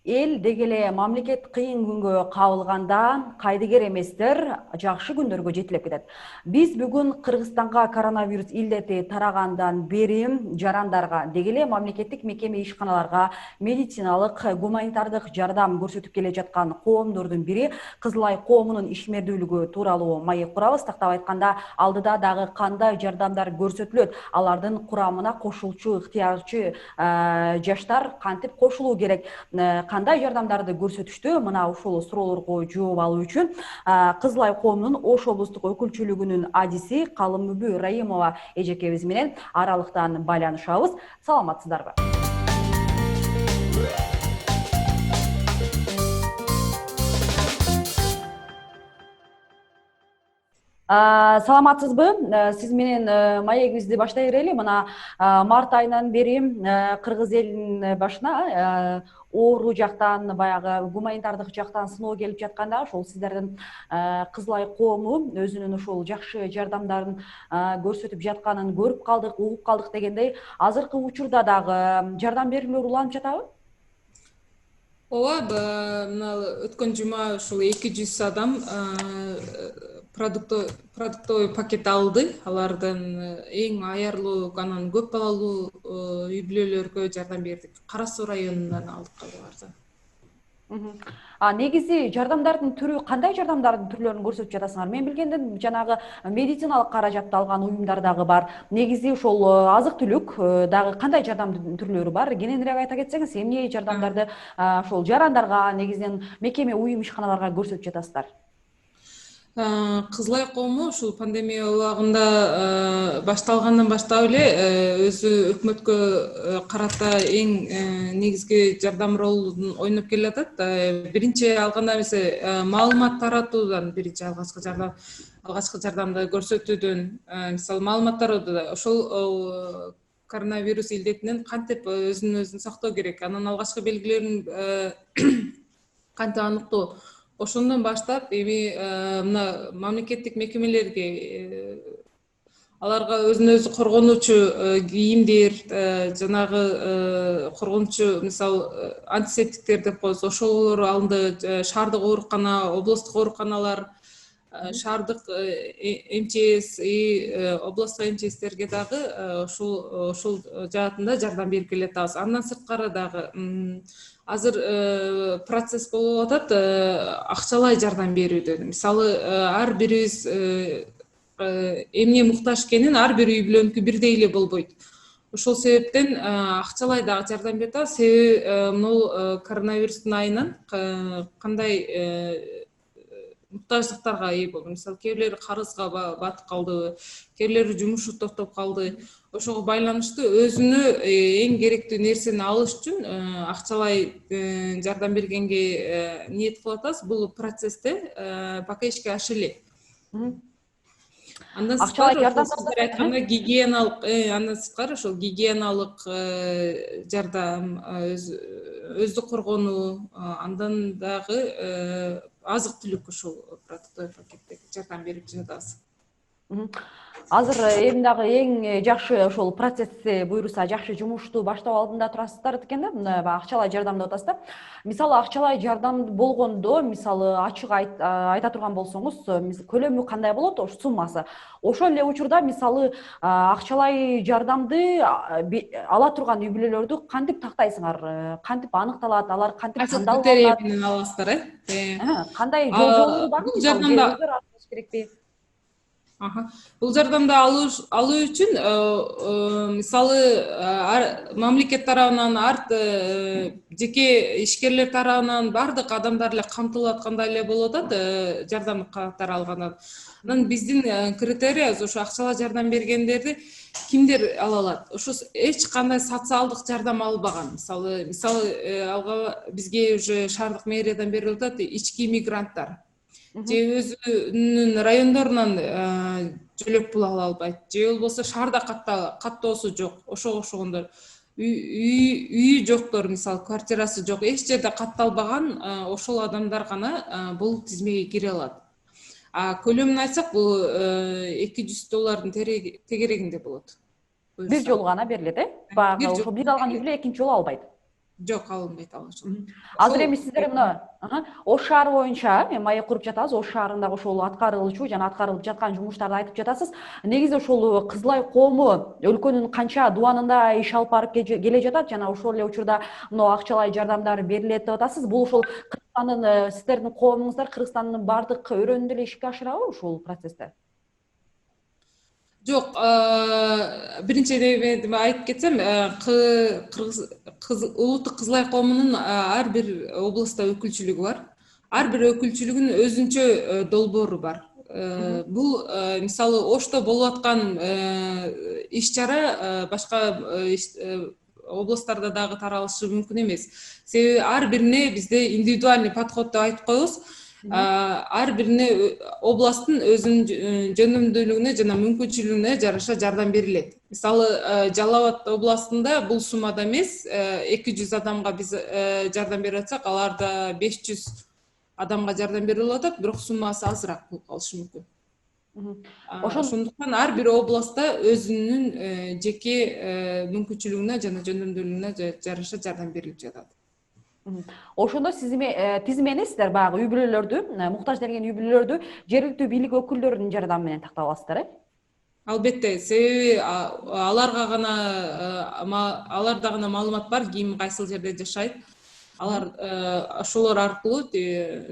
Эл деги эле мамлекет кыйын күнгө кабылганда кайдыгер эместер жакшы күндөргө жетелеп кетет. Биз бүгүн Кыргызстанга коронавирус илдети тарагандан бери жарандарга деги эле мамлекеттик мекеме ишканаларга медициналык гуманитардык жардам көрсөтүп келе жаткан коомдордун бири Кызыл Ай коомунун ишмердүүлүгү тууралуу маек курабыз. Тактап айтканда алдыда дагы кандай жардамдар көрсөтүлөт, алардын курамына кошулчу ыктыярчы жаштар кантип кошулуу керек, кандай жардамдарды көрсөтүштү? Мына ушул суроолорго жооп алуу үчүн Кызыл Ай коомунун Ош облустук өкүлчүлүгүнүн адиси Калымүбү Раимова эжекебиз менен аралыктан байланышабыз. Саламатсыздарбы? Саламатсызбы? Сиз менен маегибизди баштай берели. Мына март айынан бери кыргыз элинин башына оору жактан, баягы гуманитардык жактан сыноо келип жатканда, ошол сиздердин Кызыл Ай коому өзүнүн ушул жакшы жардамдарын көрсөтүп жатканын көрүп калдык, угуп калдык дегендей, азыркы учурда дагы жардам берүүлөр уланып жатабы? Ооба, мына өткөн жума ушул 200 адам продуктовый пакет алды. Алардан эң аярлуу, анан көп балалуу үй бүлөлөргө жардам бердик. Кара Суу районунан алдык аларды. Негизи жардамдардын түрү, кандай жардамдардын түрлөрүн көрсөтүп жатасыңар? Мен билгенден жанагы медициналык каражатты алган уюмдар дагы бар. Негизи ошол азык-түлүк дагы кандай жардам түрлөрү бар? Кененирээк айта кетсеңиз, эмне жардамдарды ошол жарандарга, негизинен мекеме, уюм, ишканаларга көрсөтүп жатасыздар? Кызыл Ай коому ушул пандемия убагында башталгандан баштап эле өзү өкмөткө карата эң негизги жардам ролун ойноп келатат. Биринчи алганда маалымат таратуудан, биринчи алгачкы жардамды көрсөтүүдөн, мисалы маалымат таратууда ошол коронавирус илдетинен кантип өзүн сактоо керек, анын алгачкы белгилерин кантип аныктоо. Ошондон баштап эми мына мамлекеттик мекемелерге аларга өзүн коргонуучу кийимдер, жанагы коргонуучу мисалы антисептиктер деп коебуз, ошолор алынды. Шаардык оорукана, областтык ооруканалар, шаардык МЧС, областтык МЧСтерге дагы ошол жаатында жардам берип келатабыз. Андан сырткары дагы азыр процесс болуп атат акчалай жардам берүүдө. Мисалы ар бирибиз эмне муктаж экенин ар бир үй бүлөнүкү бирдей эле болбойт. Ошол себептен акчалай дагы жардам берип атабыз. Себеби могул коронавирустун айынан кандай муктаждыктарга ээ болду. Мисалы кээ бирлери карызга батып калды, кээ бирлери жумушу токтоп калды. Ошого байланыштуу өзүнө эң керектүү нерсени алыш үчүн акчалай жардам бергенге ниет кылып атабыз. Бул процессте пока ишке аша элек. Андан сырткары сиздер айткандай ошол гигиеналык жардам, өздү коргонуу, андан дагы азык-түлүк ушул продуктовый пакеттеги жардам берип жатабыз. Азыр эми дагы эң жакшы ошол процессти буюрса жакшы жумушту баштоо алдында турасыздар экен да, акчалай жардам деп атасыз да. Мисалы акчалай жардам болгондо, мисалы ачык айта турган болсоңуз, көлөмү кандай болот, суммасы? Ошол эле учурда мисалы акчалай жардамды ала турган үй бүлөлөрдү кантип тактайсыңар? Кантип аныкталат? Алар кантип критерий менен аласыздар, Кандай жолдору барбы? Жардамда керекпи? Бул жардамды алуу үчүн мисалы мамлекет тарабынан, жеке ишкерлер тарабынан бардык адамдар эле камтылып аткандай эле болуп атат жардам катары алгандан. Анан биздин критериябыз ошо акчалай жардам бергендерди кимдер ала алат? Ошо эч кандай социалдык жардам албаган. Мисалы бизге уже шаардык мэриядан берип атат ички мигранттар. Же өзүнүн райондорунан жөлөк пул ала албайт, же болбосо шаарда каттоосу жок, ошого окшогондор. Үйү жоктор, мисалы квартирасы жок, эч жерде катталбаган ошол адамдар гана бул тизмеге кире алат. Көлөмүн айтсак, бул $200 тегерегинде болот. Бир жолу гана берилет, Баягы ошо бир алган үй бүлө экинчи жолу албайт. Жок, алынбайт ал ошол. Азыр эми сиздер мына Ош шаары боюнча эми маек куруп жатабыз. Ош шаарындагы ошол аткарылчу жана аткарылып жаткан жумуштарды айтып жатасыз. Негизи ошол Кызылай коому өлкөнүн канча дубанында иш алып барып келе жатат жана ошол эле учурда мына акчалай жардамдар берилет деп атасыз. Бул ошол Кыргызстандын сиздердин коомуңуздар Кыргызстандын бардык өрөөнүндө эле ишке ашырабы ушул процессте? Жок, биринчиден айтып кетсем, улуттук Кызылай коомунун ар бир областта өкүлчүлүгү бар. Ар бир өкүлчүлүгүнүн өзүнчө долбоору бар. Бул мисалы Ошто болуп аткан иш чара башка областтарда дагы таралышы мүмкүн эмес. Себеби ар бирине бизде индивидуальный подход деп айтып коебуз. Ар бирине областтын өзүнүн жөнөмдүүлүгүнө жана мүмкүнчүлүгүнө жараша жардам берилет. Мисалы Жалал Абад областында бул суммада эмес, 200 адамга биз жардам берип атсак, аларда 500 адамга жардам берилип атат, бирок суммасы азыраак болуп калышы мүмкүн. Ошондуктан ар бир областта өзүнүн жеке мүмкүнчүлүгүнө жана жөнөмдүүлүгүнө жараша жардам берилип жатат. Ошондо сиз эметесиздер баягы үй бүлөлөрдү, муктаж делген үй бүлөлөрдү жергиликтүү бийлик өкүлдөрүнүн жардамы менен тактап аласыздар, э? Албетте, себеби аларда гана маалымат бар, ким кайсыл жерде жашайт. Алар ошолор аркылуу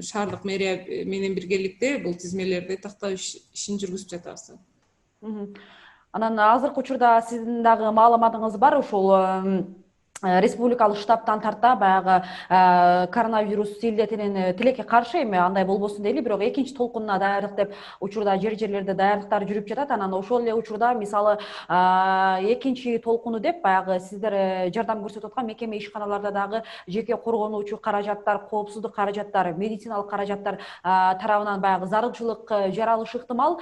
шаардык мэрия менен биргеликте бул тизмелерди тактап ишин жүргүзүп жатабыз. Анан азыркы учурда сиздин дагы маалыматыңыз бар, ошол республикалык штабтан тарта баягы коронавирус илдетинин тилекке каршы эми андай болбосун дейли, бирок экинчи толкунуна даярдык деп учурда жерлерде даярдыктар жүрүп жатат. Анан ошол эле учурда мисалы экинчи толкуну деп баягы сиздер жардам көрсөтүп аткан мекеме ишканаларда дагы жеке коргонуучу каражаттар, коопсуздук каражаттар, медициналык каражаттар тарабынан баягы зарылчылык жаралышы ыктымал.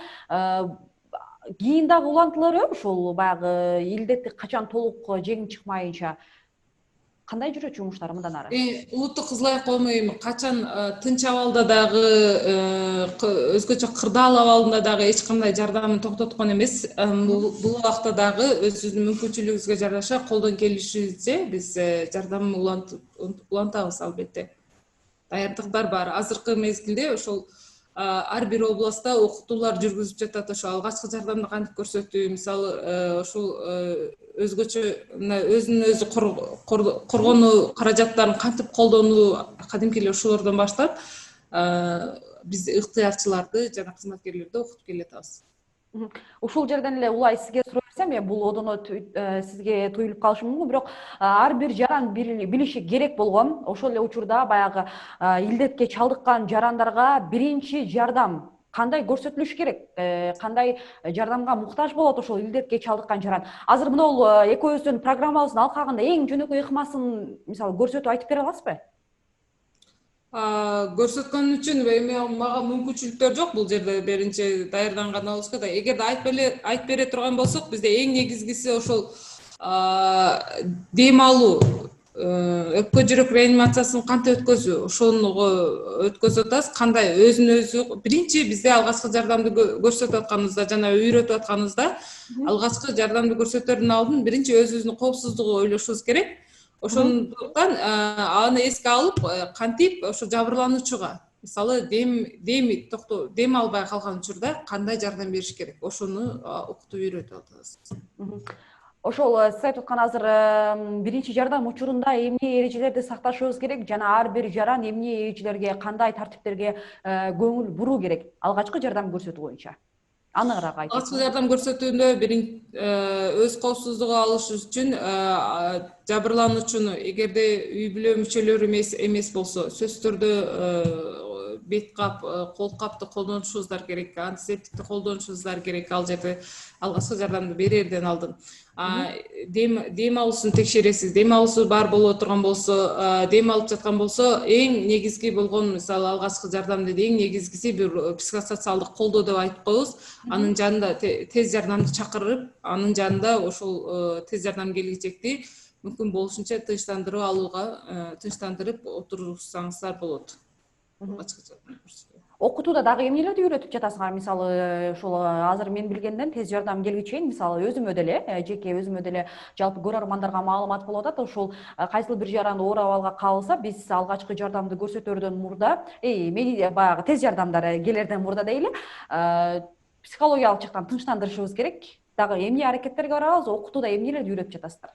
Кийин дагы улантылыр ушул баягы илдетти качан толук жеңип чыкмайынча кандай жүрөт жумуштар мындан ары? Улуттук Кызылай коому эми качан тынч абалда дагы өзгөчө кырдаал абалында дагы эч кандай жардамын токтоткон эмес. Бул убакта дагы өзүбүздүн мүмкүнчүлүгүбүзгө жараша колдон келишинче биз жардам улантабыз албетте. Даярдыктар бар. Азыркы мезгилде ошол ар бир областта окутуулар жүргүзүп жатат. Ошо алгачкы жардамды кантип көрсөтүү, мисалы ошол өзгөчө өзүнүн өзү коргонуу каражаттарын кантип колдонуу, кадимки эле ошолордон баштап биз ыктыярчыларды жана кызматкерлерди окутуп келатабыз. Ушул жерден эле улай сизге суроо берсем, бул одоно сизге туюлуп калышы мүмкүн, бирок ар бир жаран билиши керек болгон, ошол эле учурда баягы илдетке чалдыккан жарандарга биринчи жардам кандай көрсөтүлүш керек? Кандай жардамга муктаж болот ошол илдетке чалдыккан жаран? Азыр мына экөөбүздүн программабыздын алкагында эң жөнөкөй ыкмасын мисалы көрсөтүп айтып бере аласызбы? Көрсөткөн үчүн эми мага мүмкүнчүлүктөр жок бул жерде биринчи даярданган алышка да. Эгерде айтып бере турган болсок, бизде эң негизгиси ошол дем алуу, өпкө жүрөк реанимациясын кантип өткөзүү, ошону өткөзүп атабыз. Кандай өзүн өзү биринчи бизде алгачкы жардамды көрсөтүп атканыбызда жана үйрөтүп атканыбызда, алгачкы жардамды көрсөтөрдүн алдын биринчи өзүбүздүн коопсуздугу ойлошубуз керек. Ошондуктан аны эске алып, кантип ошо жабырлануучуга, мисалы дем албай калган учурда кандай жардам бериш керек, ошону окутуп үйрөтүп атабыз. Ошол сиз айтып аткан азыр биринчи жардам учурунда эмне эрежелерди сакташыбыз керек жана ар бир жаран эмне эрежелерге, кандай тартиптерге көңүл буруу керек алгачкы жардам көрсөтүү боюнча? Аныгыраак айтып. Алгачкы жардам көрсөтүүндө өз коопсуздугун алыш үчүн жабырлануучуну эгерде үй бүлө мүчөлөрү эмес болсо, сөзсүз түрдө бет кап, кол капты колдонушубуздар керек, антисептикти колдонушубуздар керек ал жерде алгачкы жардамды берерден алдын. Дем алуусун текшересиз. Дем алуусу бар боло турган болсо, дем алып жаткан болсо, эң негизги болгон мисалы алгачкы жардамды эң негизгиси бир психосоциалдык колдоо деп айтып коебуз. Анын жанында тез жардамды чакырып, анын жанында ошол тез жардам келгичекти мүмкүн болушунча тынчтандырып отурсаңыздар болот. Окутууда дагы эмнелерди үйрөтүп жатасыңар? Мисалы, ушул азыр мен билгенден тез жардам келге чейин, мисалы өзүмө деле, жеке өзүмө деле жалпы көрөрмандарга маалымат болуп атат. Ушул кайсыл бир жаранды оор абалга калса, биз алгачкы жардамды көрсөтөрдөн мурда, баягы тез жардамдар келерден мурда дейли, психологиялык жактан тынчтандырышыбыз керек. Дагы эмне аракеттерге барабыз? Окутууда эмнелерди үйрөтүп жатасыздар?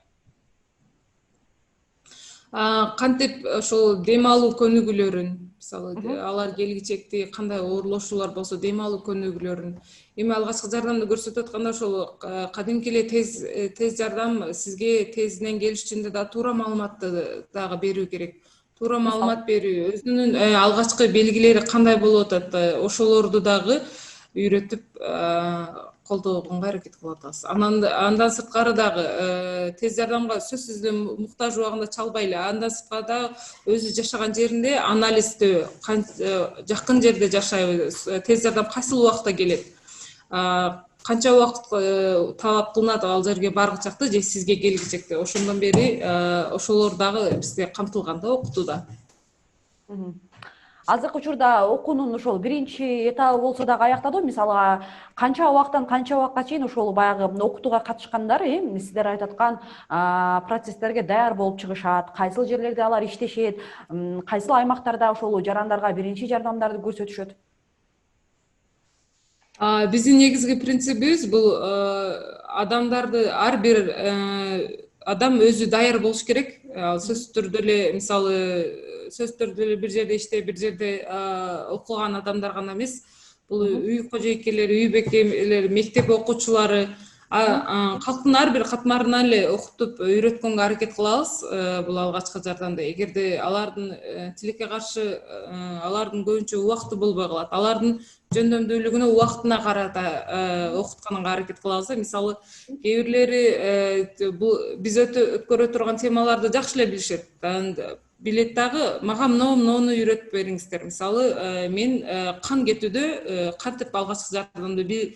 Кантип ошол дем алуу көнүгүүлөрүн, мисалы алар келгичекти кандай оорлошуулар болсо дем алуу көнүгүүлөрүн, эми алгачкы жардамды көрсөтүп атканда ошол кадимки эле тез жардам сизге тезинен келиш үчүн да туура маалыматты дагы берүү керек. Туура маалымат берүү, өзүнүн алгачкы белгилери кандай болуп атат, ошолорду дагы үйрөтүп колдогонго аракет кылып атабыз. Андан сырткары дагы тез жардамга сөзсүз эле муктаж убагында чалбай эле, андан сырткары дагы өзү жашаган жеринде анализдөө, жакын жерде жашайбы, тез жардам кайсыл убакта келет, канча убакыт талап кылынат ал жерге баргычакты же сизге келгичекти. Ошондон бери ошолор дагы бизде камтылган да окутууда. Азыркы учурда окуунун ошол биринчи этабы болсо дагы аяктадыбы? Мисалы, канча убактан канча убакка чейин ошол баягы окутууга катышкандар сиздер айтып аткан процесстерге даяр болуп чыгышат, кайсыл жерлерде алар иштешет, кайсыл аймактарда ошол жарандарга биринчи жардамдарды көрсөтүшөт? Биздин негизги принцибибиз бул адамдарды ар бир адам өзү даяр болуш керек. Сөзсүз түрдө эле мисалы бир жерде иштеп, бир жерде окуган адамдар гана эмес, бул үй кожойкелери, үй бекемелери, мектеп окуучулары, калктын ар бир катмарына эле окутуп үйрөткөнгө аракет кылабыз бул алгачкы жардамды. Эгерде алардын тилекке каршы алардын көбүнчө убакыты болбой калат, алардын жөндөмдүүлүгүнө убактына карата окутканга аракет кылабыз. Мисалы, кээ бирлери биз өткөрө турган темаларды жакшы эле билишет, билет дагы мага муну үйрөтүп бериңиздер. Мисалы, мен кан кетүүдө кантип алгачкы жардамды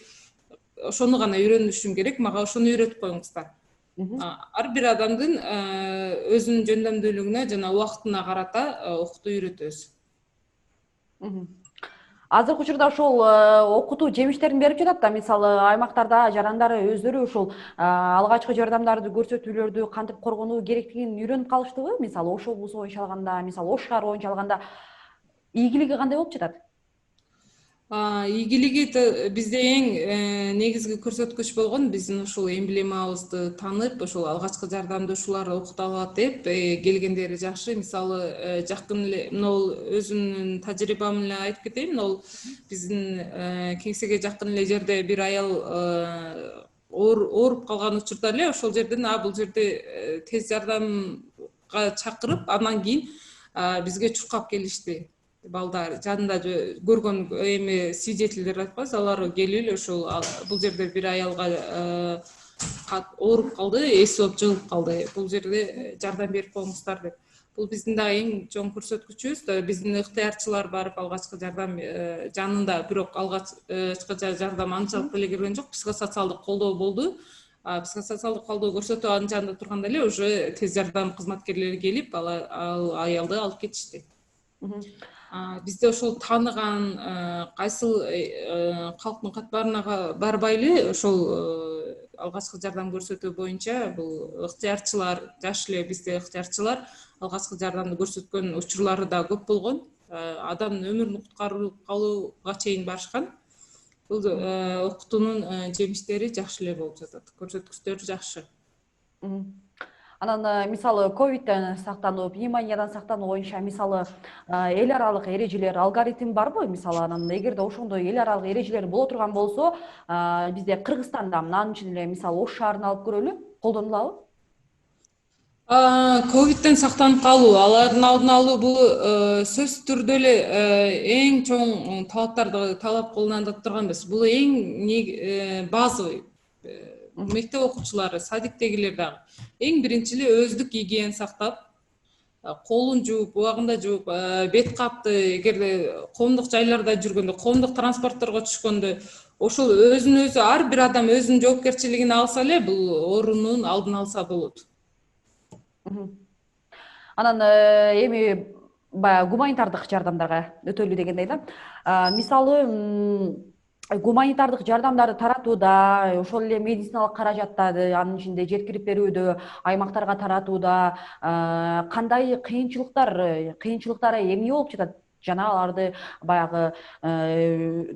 ошону гана үйрөнүшүм керек, мага ошону үйрөтүп коюңуздар. Ар бир адамдын өзүнүн жөндөмдүүлүгүнө жана убактына карата окутуу үйрөтөбүз. Азыркы учурда ошол окутуу жемиштерин берип жатат да, мисалы, аймактарда жарандар өздөрү ушул алгачкы жардамдарды көрсөтүүлөрдү кантип коргонуу керектигин үйрөнүп калыштыбы? Мисалы, Ош облусу боюнча алганда, мисалы, Ош шаар боюнча алганда ийгилиги кандай болуп жатат? Ийгилиги бизде эң негизги көрсөткүч болгон биздин ушул эмблемабызды таанып, ошол алгачкы жардамды ушулар окута алат деп келгендери жакшы. Мисалы, жакын эле могул өзүмдүн тажрыйбам эле айтып кетейин. Ол биздин кеңсеге жакын эле жерде бир аял ооруп калган учурда эле ошол жерден бул жерде тез жардамга чакырып, андан кийин бизге чуркап келишти. Балдар жанында көргөн эми свидетелдер айтпайбыз, алар келип эле ошол бул жерде бир аялга ооруп калды, эси болуп жыгылып калды, бул жерде жардам берип коюңуздар деп. Бул биздин дагы эң чоң көрсөткүчүбүз. Биздин ыктыярчылар барып алгачкы жардам жанында, бирок алгачкы жардам анчалык деле кирген жок, психосоциалдык колдоо болду. Психосоциалдык колдоо көрсөтүп анын жанында турганда эле уже тез жардам кызматкерлери келип ал аялды алып кетишти. Бизде ошол тааныган кайсыл калктын катмарына барбай эле ошол алгачкы жардам көрсөтүү боюнча бул ыктыярчылар, жаш эле бизде ыктыярчылар алгачкы жардамды көрсөткөн учурлары да көп болгон. Адамдын өмүрүн куткарып калууга чейин барышкан. Бул окутуунун жемиштери жакшы эле болуп жатат. Көрсөткүчтөрү жакшы. Анан мисалы ковидтен сактануу, пневмониядан сактануу боюнча мисалы эл аралык эрежелер, алгоритм барбы? Мисалы, анан эгерде ошондой эл аралык эрежелер боло турган болсо, бизде Кыргызстанда, анын ичинде эле мисалы Ош шаарын алып көрөлү, колдонулабы? Ковидтен сактанып калуу, алардын алдын алуу бул сөзсүз түрдө эле эң чоң талап кылынып турган эмес. Бул эң базовый. Мектеп окуучулары, садиктегилер дагы эң биринчи эле өздүк гигиена сактап, колун жууп, убагында жууп, бет капты, эгерде коомдук жайларда жүргөндө, коомдук транспортторго түшкөндө, ошол өзүн өзү ар бир адам өзүнүн жоопкерчилигине алса эле бул оорунун алдын алса болот. Анан эми баягы гуманитардык жардамдарга өтөлү дегендей да. Мисалы гуманитардык жардамдарды таратууда, ошол эле медициналык каражаттарды анын ичинде жеткирип берүүдө, аймактарга таратууда кандай кыйынчылыктар эмне болуп жатат? Жана аларды баягы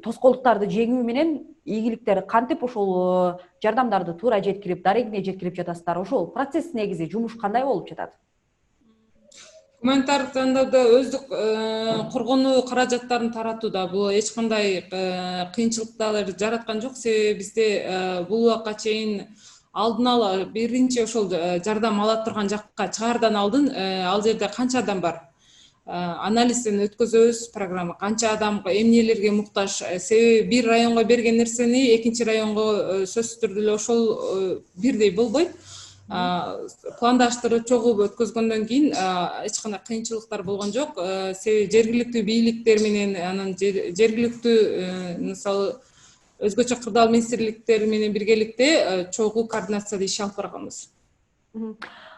тоскоолдуктарды жеңүү менен ийгиликтер кантип ошол жардамдарды туура жеткирип, дарегине жеткирип жатасыздар? Ошол процесс негизи жумуш кандай болуп жатат? Гуманитардык жардамда өздүк коргонуу каражаттарын таратууда бул эч кандай кыйынчылыктар жараткан жок. Себеби бизде бул убакка чейин алдын ала биринчи ошол жардам ала турган жакка чыгаардан алдын ал жерде канча адам бар, анализден өткөзөбүз. Программа канча адамга эмнелерге муктаж, себеби бир районго берген нерсени экинчи районго сөзсүз түрдө эле ошол бирдей болбойт. Пландаштырып чогуу өткөзгөндөн кийин эч кандай кыйынчылыктар болгон жок. Себеби жергиликтүү бийликтер менен анан жергиликтүү мисалы өзгөчө кырдаал министрликтери менен биргеликте чогуу координацияда иш алып барганбыз.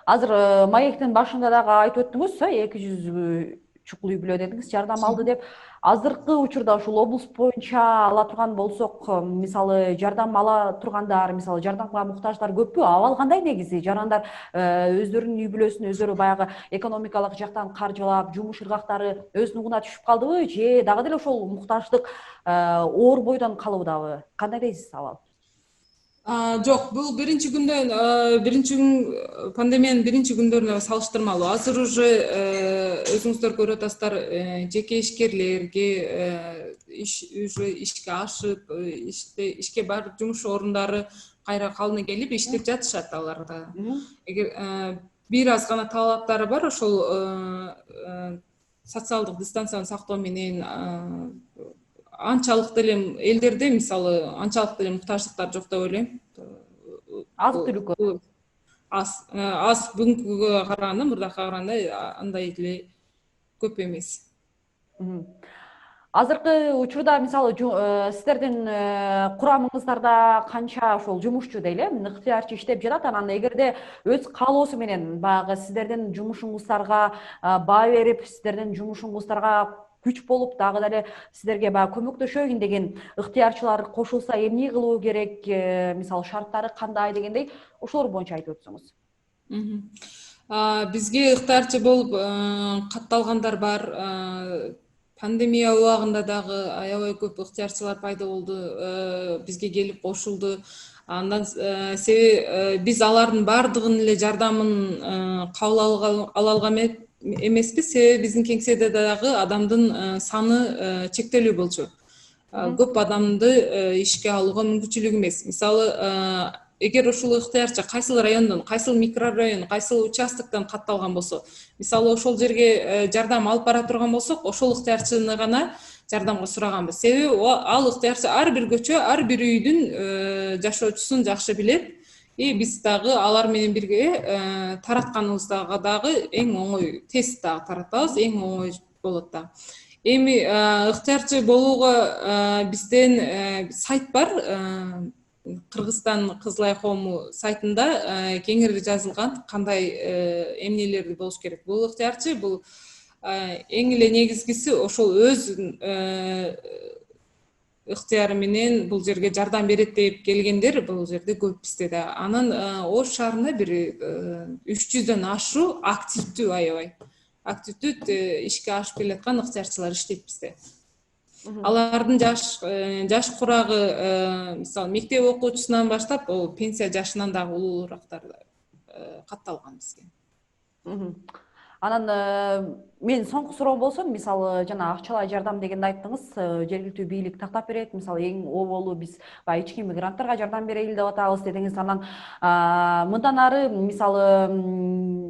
Азыр маектин башында дагы айтып өттүңүз, 200 чукул үй бүлө дедиңиз жардам алды деп. Азыркы учурда ушул облус боюнча ала турган болсок, мисалы жардам ала тургандар, мисалы жардамга муктаждар көппү? Абал кандай негизи? Жарандар өздөрүнүн үй бүлөсүн өздөрү баягы экономикалык жактан каржылап, жумуш ыргактары өз нугуна түшүп калдыбы же дагы деле ошол муктаждык оор бойдон калуудабы? Кандай дейсиз абал? Жок, бул биринчи күндөн, пандемиянын биринчи күндөрүнө салыштырмалуу. Азыр уже өзүңүздөр көрүп атасыздар, жеке ишкерлерге уже ишке ашып, ишке барып, жумуш орундары кайра калыбына келип иштеп жатышат алар да. Эгер бир аз гана талаптары бар, ошол социалдык дистанцияны сактоо менен анчалык деле элдерде мисалы анчалык деле муктаждыктар жок деп ойлойм. Азык түлүккө аз бүгүнкүгө караганда, мурдакка караганда андай деле көп эмес. Азыркы учурда мисалы сиздердин курамыңыздарда канча ошол жумушчу дейли, ыктыярчы иштеп жатат? Анан эгерде өз каалоосу менен баягы сиздердин жумушуңуздарга баа берип, сиздердин жумушуңуздарга күч болуп, дагы деле сиздерге баягы көмөктөшөйүн деген ыктыярчылар кошулса эмне кылуу керек, мисалы шарттары кандай дегендей, ошолор боюнча айтып өтсөңүз. Бизге ыктыярчы болуп катталгандар бар. Пандемия убагында дагы аябай көп ыктыярчылар пайда болду, бизге келип кошулду. Андан себеби биз алардын баардыгынын эле жардамын кабыл ала алган эмеспиз. Себеби биздин кеңседе дагы адамдын саны чектелүү болчу. Көп адамды ишке алууга мүмкүнчүлүк эмес. Мисалы, эгер ушул ыктыярчы кайсыл райондон, кайсыл микрорайон, кайсыл участоктон катталган болсо, мисалы ошол жерге жардам алып бара турган болсок, ошол ыктыярчыны гана жардамга сураганбыз. Себеби ал ыктыярчы ар бир көчө, ар бир үйдүн жашоочусун жакшы билет. Биз дагы алар менен бирге таратканыбызда дагы эң оңой, тез дагы таратабыз, эң оңой болот да. Эми ыктыярчы болууга бизден сайт бар. Кыргызстан Кызыл Ай коому сайтында кеңири жазылган кандай эмнелер болуш керек. Бул ыктыярчы, бул эң эле негизгиси ошол өз ыктыяры менен бул жерге жардам берет деп келгендер бул жерде көп бизде да. Анан Ош шаарында бир 300дөн ашуу активдүү, аябай активдүү ишке ашып келаткан ыктыярчылар иштейт бизде. Алардын жаш курагы мисалы мектеп окуучусунан баштап пенсия жашынан дагы улуурактар катталган бизге. Анан мен соңку суроом болсо, мисалы жана акчалай жардам дегенди айттыңыз, жергиликтүү бийлик тактап берет, мисалы эң оболу биз баягы ички мигранттарга жардам берели деп атабыз дедиңиз. Анан мындан ары мисалы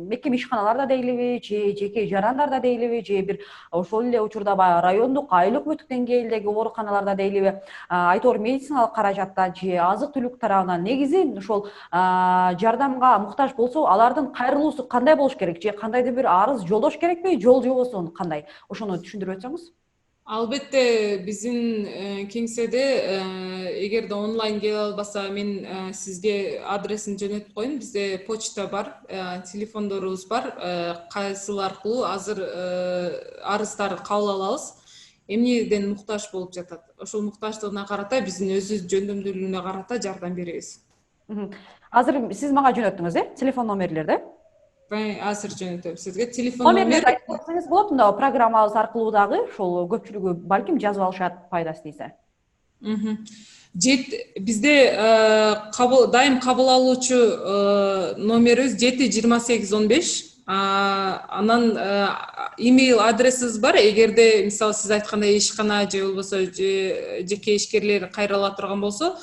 мекеме ишканаларда дейлиби, же жеке жарандарда дейлиби, же бир ошол эле учурда баягы райондук айыл өкмөттүк деңгээлдеги ооруканаларда дейлиби, айтор медициналык каражатта же азык түлүк тарабынан негизи ошол жардамга муктаж болсо, алардын кайрылуусу кандай болуш керек, же кандайдыр бир арыз жолдош керекпи, жол жобосу кандай? Ошону түшүндүрүп өтсөңүз. Албетте биздин кеңседе эгерде онлайн келе албаса мен сизге адресин жөнөтүп коеюн. Бизде почта бар, телефондорубуз бар. Кайсыл аркылуу азыр арыздарды кабыл алабыз. Эмнеден муктаж болуп жатат. Ошол муктаждыгына карата биздин өзүбүз жөндөмдүүлүгүнө карата жардам беребиз. Азыр сиз мага жөнөттүңүз, телефон номерлерди. Азыр жөнөтөм сизге телефон Номерлерди номер. айтып берсеңиз болот, мына программабыз аркылуу дагы ошол көпчүлүгү балким жазып алышат пайдасы тийсе. Бизде дайым кабыл алуучу номерибиз 7-28-15. Анан имейл адресибиз бар. Эгерде мисалы сиз айткандай ишкана же болбосо жеке ишкерлер кайрыла турган болсо,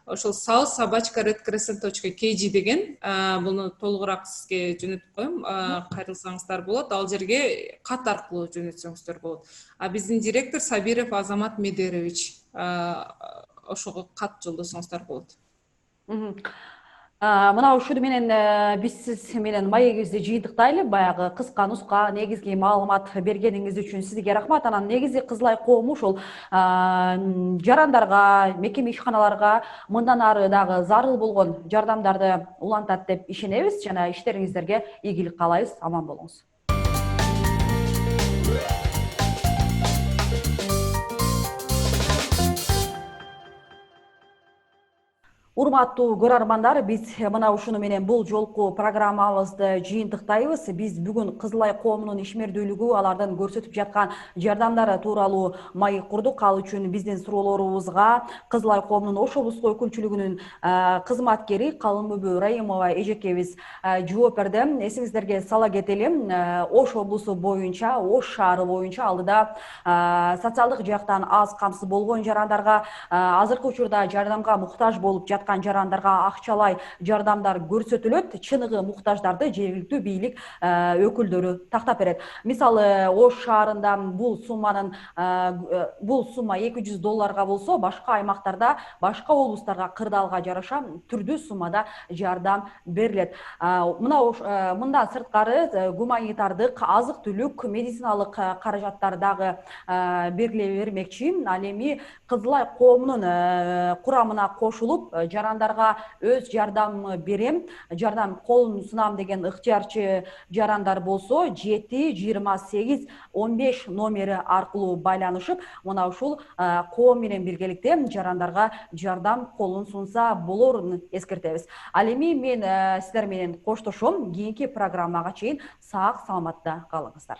ошол sal@redcrescent.kg деген буну толугураак сизге жөнөтүп коем. Кайрылсаңыздар болот. Ал жерге кат аркылуу жөнөтсөңүздөр болот. Биздин директор Сабиров Азамат Медерович, ошого кат жолдосоңуздар болот. Мына ушуну менен биз сиз менен маегибизди жыйынтыктайлы. Баягы кыска нуска негизги маалымат бергениңиз үчүн сизге рахмат. Анан негизи Кызылай коому ушул жарандарга, мекеме ишканаларга мындан ары дагы зарыл болгон жардамдарды улантат деп ишенебиз жана иштериңиздерге ийгилик каалайбыз. Аман болуңуз. Урматтуу көрөрмандар, биз мына ушуну менен бул жолку программабызды жыйынтыктайбыз. Биз бүгүн Кызылай коомунун ишмердүүлүгү, алардын көрсөтүп жаткан жардамдары тууралуу маек курдук. Ал үчүн биздин суроолорубузга Кызылай коомунун Ош облустук өкүлчүлүгүнүн кызматкери Калымбүбү Раимова эжекебиз жооп берди. Эсиңиздерге сала кетели, Ош облусу боюнча, Ош шаары боюнча алдыда социалдык жактан аз камсыз болгон жарандарга азыркы учурда жардамга муктаж болуп жарандарга акчалай жардамдар көрсөтүлөт. Чыныгы муктаждарды жергиликтүү бийлик өкүлдөрү тактап берет. Мисалы, Ош шаарында бул сумма $200 болсо, башка аймактарда, башка облустарга, кырдаалга жараша түрдүү суммада жардам берилет. Мындан сырткары гуманитардык, азык-түлүк, медициналык каражаттар дагы бериле бермекчи. Ал эми Кызылай коомунун курамына кошулуп, жарандарга өз жардамымы берем, жардам колун сунам деген ыктыярчы жарандар болсо 7-28-15 номери аркылуу байланышып, мына ушул коом менен биргеликте жарандарга жардам колун сунса болорун эскертебиз. Ал эми мен сиздер менен коштошом. Кийинки программага чейин сак саламатта калыңыздар.